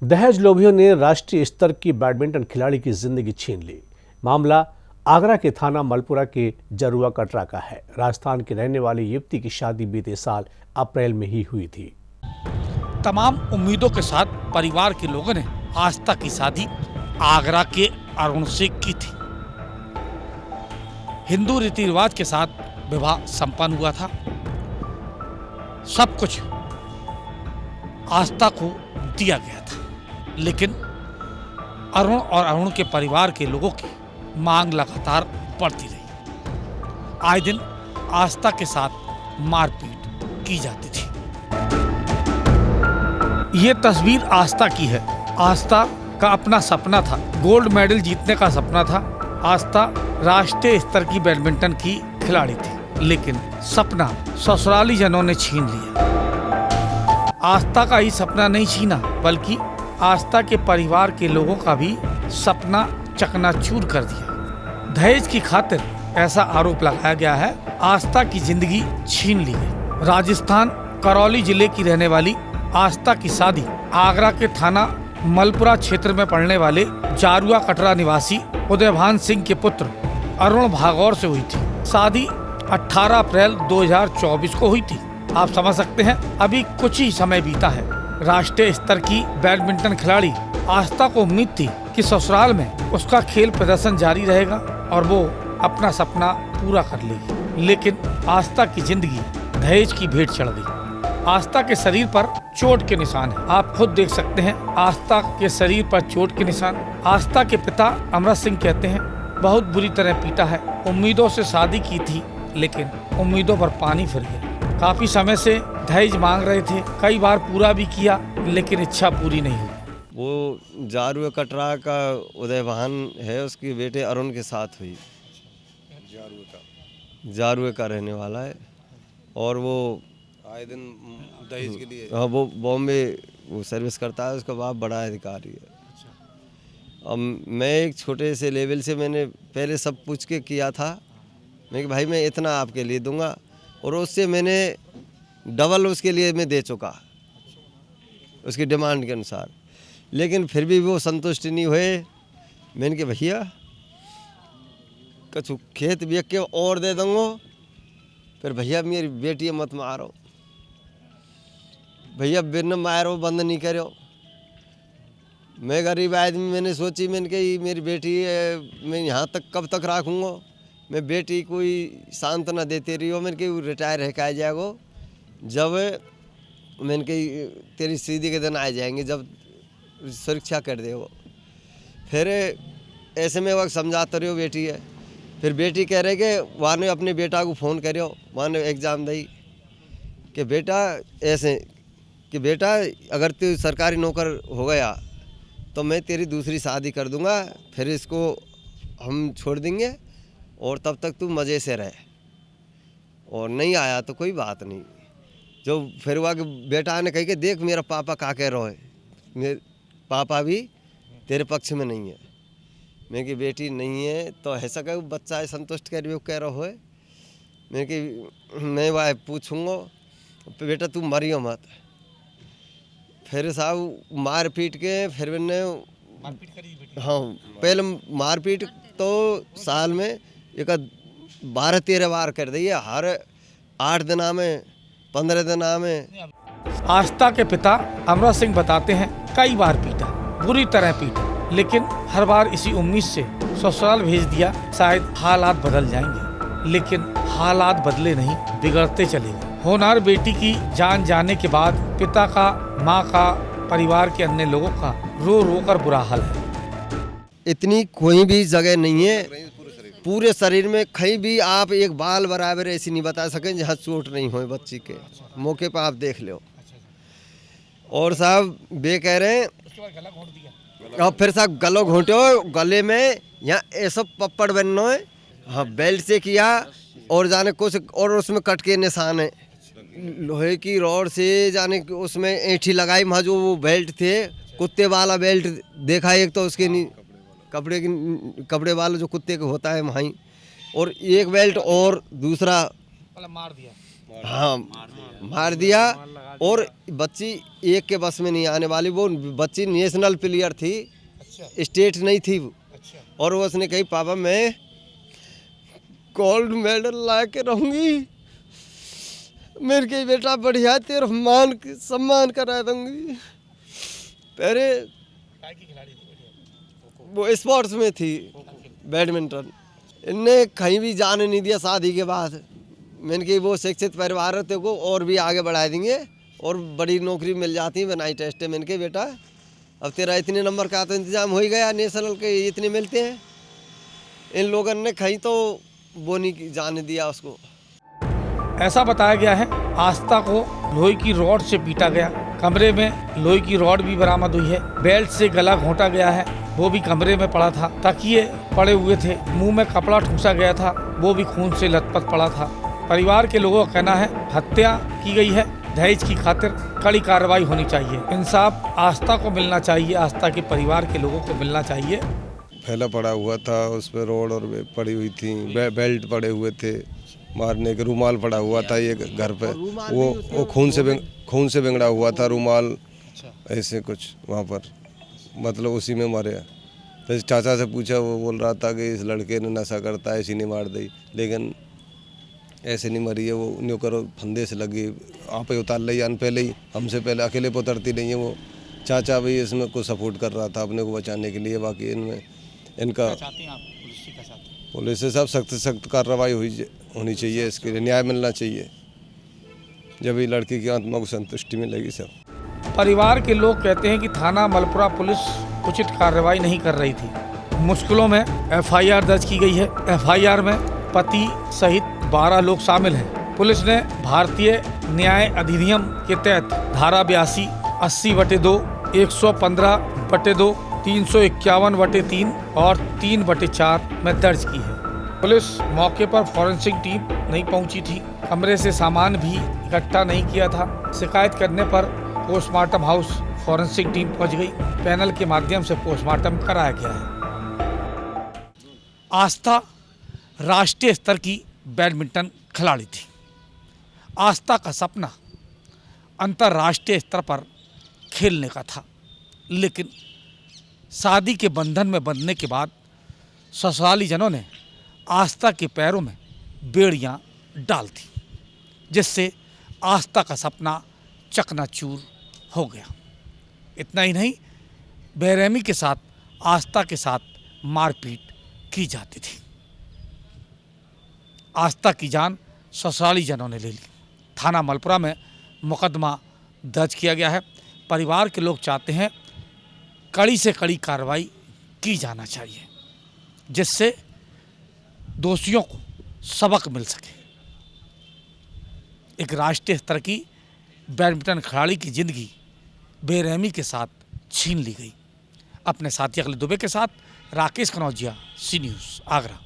दहेज लोभियों ने राष्ट्रीय स्तर की बैडमिंटन खिलाड़ी की जिंदगी छीन ली। मामला आगरा के थाना मलपुरा के जरुआ कटरा का है। राजस्थान की रहने वाली युवती की शादी बीते साल अप्रैल में ही हुई थी। तमाम उम्मीदों के साथ परिवार के लोगों ने आस्था की शादी आगरा के अरुण से की थी। हिंदू रीति रिवाज के साथ विवाह संपन्न हुआ था। सब कुछ आस्था को दिया गया था, लेकिन अरुण और अरुण के परिवार के लोगों की मांग लगातार बढ़ती रही। आए दिन आस्था के साथ मारपीट की जाती थी। ये तस्वीर आस्था की है। आस्था का अपना सपना था, गोल्ड मेडल जीतने का सपना था। आस्था राष्ट्रीय स्तर की बैडमिंटन की खिलाड़ी थी, लेकिन सपना ससुराली जनों ने छीन लिया। आस्था का ही सपना नहीं छीना, बल्कि आस्था के परिवार के लोगों का भी सपना चकनाचूर कर दिया। दहेज की खातिर ऐसा आरोप लगाया गया है। आस्था की जिंदगी छीन ली गई। राजस्थान करौली जिले की रहने वाली आस्था की शादी आगरा के थाना मलपुरा क्षेत्र में पड़ने वाले जारुआ कटरा निवासी उदयभान सिंह के पुत्र अरुण भागौर से हुई थी। शादी 18 अप्रैल 2024 को हुई थी। आप समझ सकते हैं, अभी कुछ ही समय बीता है। राष्ट्रीय स्तर की बैडमिंटन खिलाड़ी आस्था को उम्मीद थी कि ससुराल में उसका खेल प्रदर्शन जारी रहेगा और वो अपना सपना पूरा कर लेगी, लेकिन आस्था की जिंदगी दहेज की भेंट चढ़ गई। आस्था के शरीर पर चोट के निशान है। आप खुद देख सकते हैं आस्था के शरीर पर चोट के निशान। आस्था के पिता अमृत सिंह कहते हैं, बहुत बुरी तरह पीटा है। उम्मीदों से शादी की थी, लेकिन उम्मीदों पर पानी फिर गया। काफी समय से दहेज मांग रहे थे, कई बार पूरा भी किया, लेकिन इच्छा पूरी नहीं हुई। वो जारुआ कटरा का उदयभान है, उसकी बेटे अरुण के साथ हुई। जारुआ का रहने वाला है और वो आए दिन दहेज के लिए, हाँ, वो बॉम्बे वो सर्विस करता है। उसका बाप बड़ा अधिकारी है। अब मैं एक छोटे से लेवल से मैंने पहले सब पूछ के किया था। मैं कि भाई मैं इतना आपके लिए दूंगा, और उससे मैंने डबल उसके लिए मैं दे चुका उसकी डिमांड के अनुसार, लेकिन फिर भी वो संतुष्ट नहीं हुए। मैंने कहा भैया कछु खेत बेच के और दे दूँगा, फिर भैया मेरी बेटी मत मारो, भैया बिन मारो बंद नहीं करो। मैं गरीब आदमी, मैंने सोची, मैंने कही मेरी बेटी है, मैं यहाँ तक कब तक रखूँगा। मैं बेटी कोई सांत्वना देते रही हो। मैंने कही रिटायर है का जाएगो, जब मैंने कही तेरी सीधी के दिन आ जाएंगे, जब सुरक्षा कर दे वो। फिर ऐसे में वक्त समझाते रहो बेटी है। फिर बेटी कह रहे कि वहाँ ने अपने बेटा को फ़ोन करो, वहाँ ने एग्ज़ाम दी कि बेटा ऐसे कि बेटा अगर तू सरकारी नौकर हो गया तो मैं तेरी दूसरी शादी कर दूंगा, फिर इसको हम छोड़ देंगे और तब तक तू मज़े से रहे, और नहीं आया तो कोई बात नहीं। जो फिर हुआ कि बेटा ने कही कि देख मेरा पापा क्या कह रहा है, मेरे पापा भी तेरे पक्ष में नहीं है। मैं कि बेटी नहीं है तो ऐसा कह बच्चा है संतुष्ट कर भी कह रहा है। मैं कि मैं वह पूछूंगा, बेटा तू मरियो मत। फिर साहब मार पीट के फिर मैंने, हाँ, पहले मारपीट तो साल में एक 12-13 बार कर दी है, हर 8 दिना में 15 दिना में। आस्था के पिता अमृत सिंह बताते हैं, कई बार पीटा, बुरी तरह पीटा, लेकिन हर बार इसी उम्मीद से ससुराल भेज दिया, शायद हालात बदल जाएंगे, लेकिन हालात बदले नहीं, बिगड़ते चले गए। होनहार बेटी की जान जाने के बाद पिता का, माँ का, परिवार के अन्य लोगों का रो रो कर बुरा हाल है। इतनी कोई भी जगह नहीं है पूरे शरीर में, कहीं भी आप एक बाल बराबर ऐसी नहीं बता सकें जहाँ चोट नहीं हो बच्ची के। मौके पर आप देख लो। और साहब वे कह रहे हैं, और फिर साहब गलो घोंटो, गले में यहाँ ऐसा पप्पड़ बनना है, हाँ, बेल्ट से किया, और जाने कुछ और उसमें कट के निशान है, लोहे की रॉड से जाने उसमें ऐंठी लगाई। वहाँ जो वो बेल्ट थे, कुत्ते वाला बेल्ट देखा एक, तो उसके नहीं कपड़े वाला जो कुत्ते का होता है वहीं, और एक बेल्ट और दूसरा हाँ मार दिया। और बच्ची एक के बस में नहीं आने वाली, वो बच्ची नेशनल प्लेयर थी, स्टेट नहीं थी वो। और वो उसने कही पापा मैं गोल्ड मेडल ला के रहूँगी, मेरे के बेटा बढ़िया तेरा मान सम्मान करा दूँगी। पहले वो स्पोर्ट्स में थी, बैडमिंटन। इनने कहीं भी जाने नहीं दिया शादी के बाद। मैंने कही वो शिक्षित परिवार है को और भी आगे बढ़ा देंगे और बड़ी नौकरी मिल जाती है, बनाई टेस्ट है। मैंने कही बेटा अब तेरा इतने नंबर का तो इंतजाम हो ही गया, नेशनल के इतने मिलते हैं। इन लोगों ने कहीं तो वो नहीं जाने दिया उसको। ऐसा बताया गया है आस्था को लोहे की रॉड से पीटा गया, कमरे में लोहे की रॉड भी बरामद हुई है, बेल्ट से गला घोंटा गया है, वो भी कमरे में पड़ा था, तकिए पड़े हुए थे, मुंह में कपड़ा ठूंसा गया था, वो भी खून से लथपथ पड़ा था। परिवार के लोगों का कहना है हत्या की गई है, दहेज की खातिर कड़ी कार्रवाई होनी चाहिए, इंसाफ आस्था को मिलना चाहिए, आस्था के परिवार के लोगों को मिलना चाहिए। फैला पड़ा हुआ था, उस पर रोड और पड़ी हुई थी, बेल्ट पड़े हुए थे, मारने के रुमाल पड़ा हुआ था ये घर पे, वो खून से बिगड़ा हुआ था रुमाल, ऐसे कुछ वहाँ पर, मतलब उसी में मरे। तो चाचा से पूछा, वो बोल रहा था कि इस लड़के ने नशा करता है, इसी ने मार दी, लेकिन ऐसे नहीं मरी है वो, न्यू करो फंदे से लगी, आप ही उतार ली अन पहले ही, हमसे पहले अकेले पे उतरती नहीं है वो। चाचा भी इसमें कुछ सपोर्ट कर रहा था अपने को बचाने के लिए। बाकी इनमें इनका पुलिस से सब सख्त सख्त कार्रवाई होनी चाहिए, इसके लिए न्याय मिलना चाहिए, जब ये लड़की की आत्मा को संतुष्टि मिलेगी। सब परिवार के लोग कहते हैं कि थाना मलपुरा पुलिस उचित कार्रवाई नहीं कर रही थी। मुश्किलों में एफआईआर दर्ज की गई है। एफआईआर में पति सहित 12 लोग शामिल हैं। पुलिस ने भारतीय न्याय अधिनियम के तहत धारा 82, 80/2, 115/2, 351/3 और 3/4 में दर्ज की है। पुलिस मौके पर फॉरेंसिक टीम नहीं पहुंची थी, कमरे से सामान भी इकट्ठा नहीं किया था। शिकायत करने पर पोस्टमार्टम हाउस फॉरेंसिक टीम पहुंच गई, पैनल के माध्यम से पोस्टमार्टम कराया गया है। आस्था राष्ट्रीय स्तर की बैडमिंटन खिलाड़ी थी। आस्था का सपना अंतर्राष्ट्रीय स्तर पर खेलने का था, लेकिन शादी के बंधन में बंधने के बाद ससुराली जनों ने आस्था के पैरों में बेड़ियां डाल दी, जिससे आस्था का सपना चकनाचूर हो गया। इतना ही नहीं, बेरहमी के साथ आस्था के साथ मारपीट की जाती थी। आस्था की जान ससुराली जनों ने ले ली। थाना मलपुरा में मुकदमा दर्ज किया गया है। परिवार के लोग चाहते हैं कड़ी से कड़ी कार्रवाई की जाना चाहिए, जिससे दोषियों को सबक मिल सके। एक राष्ट्रीय स्तर की बैडमिंटन खिलाड़ी की जिंदगी बेरहमी के साथ छीन ली गई। अपने साथी अखिल दुबे के साथ राकेश कनौजिया, सी न्यूज़, आगरा।